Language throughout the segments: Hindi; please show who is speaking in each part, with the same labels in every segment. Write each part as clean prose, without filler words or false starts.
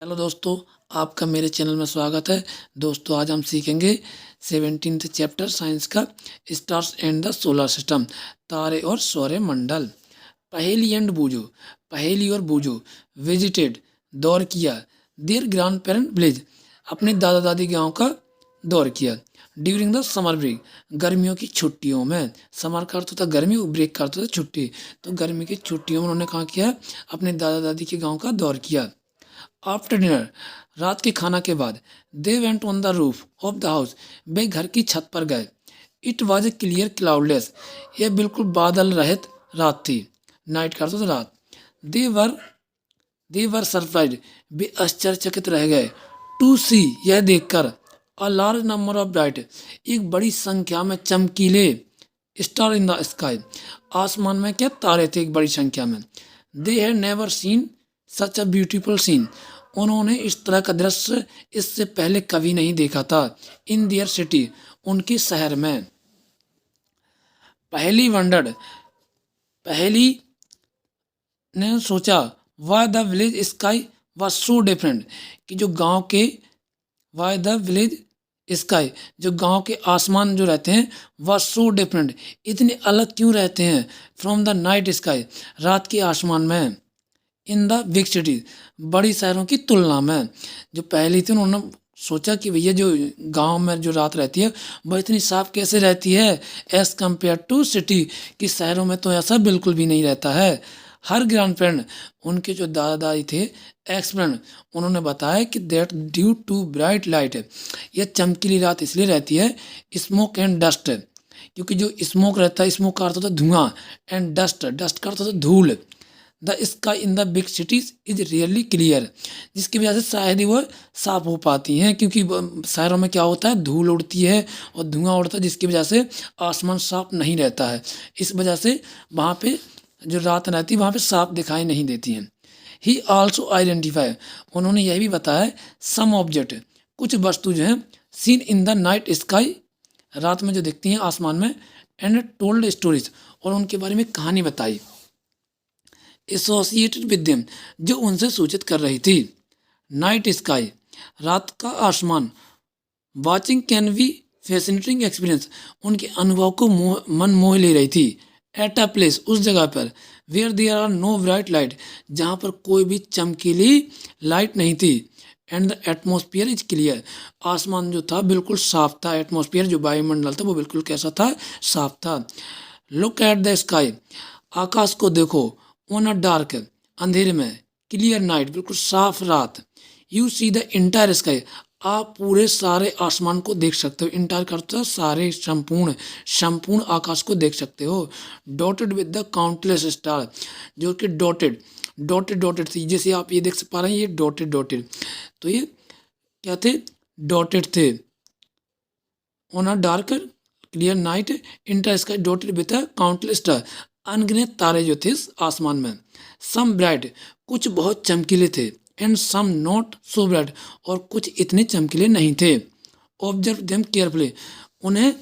Speaker 1: हेलो दोस्तों, आपका मेरे चैनल में स्वागत है। दोस्तों आज हम सीखेंगे 17th चैप्टर साइंस का stars and the solar system, तारे और सौरमंडल। पहेली एंड बूझो, पहेली और बूझो। विजिटेड, दौर किया। देयर ग्रैंड पेरेंट विलेज, अपने दादा दादी गांव का दौर किया। ड्यूरिंग द समर ब्रेक, गर्मियों की छुट्टियों में। समर का अर्थ होता है गर्मी, ब्रेक का अर्थ होता है छुट्टी। तो गर्मी की छुट्टियों में उन्होंने कहाँ किया? अपने दादा दादी के गाँव का दौर किया। आफ्टर डिनर, रात के खाना के बाद। They went on the roof of the house, वे घर की छत पर गए। It was a clear cloudless, यह बिल्कुल बादल रहित रात थी। नाइट का अर्थ होता है रात। दे वर दे वर सरप्राइज, वे आश्चर्यचकित रह गए। टू सी, यह देखकर। A large number of bright, एक बड़ी संख्या में चमकीले। स्टार इन द स्काई, आसमान में क्या तारे थे एक बड़ी संख्या में। They had never seen such a beautiful scene, उन्होंने इस तरह का दृश्य इससे पहले कभी नहीं देखा था। इन दियर सिटी, उनके शहर में। पहली वंडर्ड, पहली ने सोचा। Why the village sky was so different, कि जो गांव के वाई द विलेज स्काई, जो गांव के आसमान जो रहते हैं वह सो डिफरेंट, इतने अलग क्यों रहते हैं। फ्रॉम द नाइट स्काई, रात के आसमान में। इन द बिग सिटीज, बड़ी शहरों की तुलना में। जो पहली थी उन्होंने सोचा कि भैया जो गांव में जो रात रहती है वह इतनी साफ कैसे रहती है एज कम्पेयर टू सिटी, कि शहरों में तो ऐसा बिल्कुल भी नहीं रहता है। हर ग्रैंड पेरेंट, उनके जो दादा दादी थे, एक्सप्लेन, उन्होंने बताया कि that due to bright light, यह चमकीली रात इसलिए रहती है। स्मोक एंड डस्ट, क्योंकि जो स्मोक रहता है, स्मोक का अर्थ होता है धुआं, एंड डस्ट, डस्ट का अर्थ होता है धूल। The sky in the big cities is really clear, जिसकी वजह से शायद ही वह साफ हो पाती हैं, क्योंकि शहरों में क्या होता है, धूल उड़ती है और धुआं उड़ता है, जिसकी वजह से आसमान साफ नहीं रहता है। इस वजह से वहाँ पे जो रात रहती है वहाँ पे साफ दिखाई नहीं देती हैं। ही आल्सो आइडेंटिफाई, उन्होंने यह भी बताया सम ऑब्जेक्ट, कुछ वस्तु जो हैं seen in the night sky, रात में जो दिखती हैं आसमान में। एंड टोल्ड स्टोरीज, और उनके बारे में कहानी बताई। एसोसिएटेड विद देम, जो उनसे सूचित कर रही थी। नाइट स्काई, रात का आसमान। Watching can be fascinating experience, उनके अनुभव को मन मोह ले रही थी। एट अ प्लेस, उस जगह पर। Where there are no bright light, जहाँ पर कोई भी चमकीली लाइट नहीं थी। And the atmosphere is clear, आसमान जो था बिल्कुल साफ था। एटमोसफियर जो वायुमंडल था वो बिल्कुल कैसा था, साफ था। लुक एट द स्काई, आकाश को देखो। ऑन अ डार्क, अंधेरे में। क्लियर नाइट, बिल्कुल साफ रात। You see the entire sky, आप पूरे सारे आसमान को देख सकते हो। इंटायर का अर्थ है सारे, संपूर्ण, संपूर्ण आकाश को देख सकते हो। Dotted with the countless star, जो कि डॉटेड डॉटेड डॉटेड थी, जैसे आप ये देख पा रहे हैं, ये डॉटेड डॉटेड, तो ये क्या थे, डॉटेड थे। On a dark clear night inter sky dotted with countless star, अनगिनत तारे जो थे आसमान में। सम ब्राइट, कुछ बहुत चमकीले थे। And some not so bright, और कुछ इतने चमकीले नहीं थे। ऑब्जर्व देम केयरफुली, उन्हें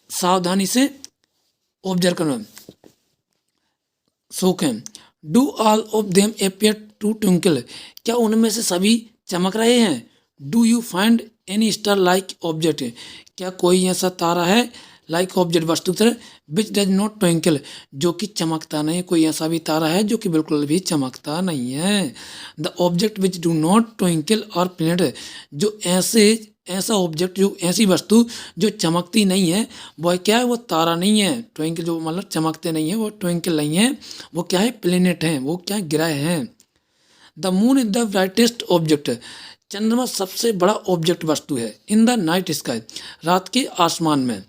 Speaker 1: सावधानी से ऑब्जर्व करना, सोखें। Do all of them appear to twinkle, क्या उनमें से सभी चमक रहे हैं। Do you find any star like object, क्या कोई ऐसा तारा है लाइक ऑब्जेक्ट, वस्तु की तरह। विच डज नॉट ट्विंकल, जो कि चमकता नहीं। कोई ऐसा भी तारा है जो कि बिल्कुल भी चमकता नहीं है। The object which do not twinkle और प्लेनेट, जो ऐसा ऑब्जेक्ट, जो ऐसी वस्तु जो चमकती नहीं है, वह क्या है, वो तारा नहीं है। ट्विंकल जो मतलब चमकते नहीं है, वो ट्विंकल नहीं है, वो क्या है, प्लेनेट हैं, वो क्या ग्रह हैं। The moon is the brightest object, चंद्रमा सबसे बड़ा ऑब्जेक्ट वस्तु है। इन द नाइट स्काई, रात के आसमान में।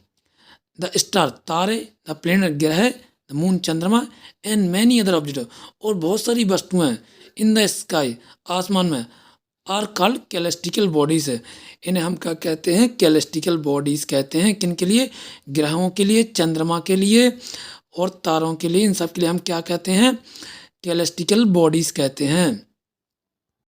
Speaker 1: द स्टार, तारे। द प्लेनेट, ग्रह। द मून, चंद्रमा। एंड मैनी अदर ऑब्जेक्ट, और बहुत सारी वस्तुएं इन द स्काई, आसमान में। आर कॉल्ड कैलेस्टिकल बॉडीज है, इन्हें हम क्या कहते हैं, कैलेस्टिकल बॉडीज कहते हैं। किन के लिए, ग्रहों के लिए, चंद्रमा के लिए और तारों के लिए, इन सब के लिए हम क्या कहते हैं, कैलेस्टिकल बॉडीज कहते हैं।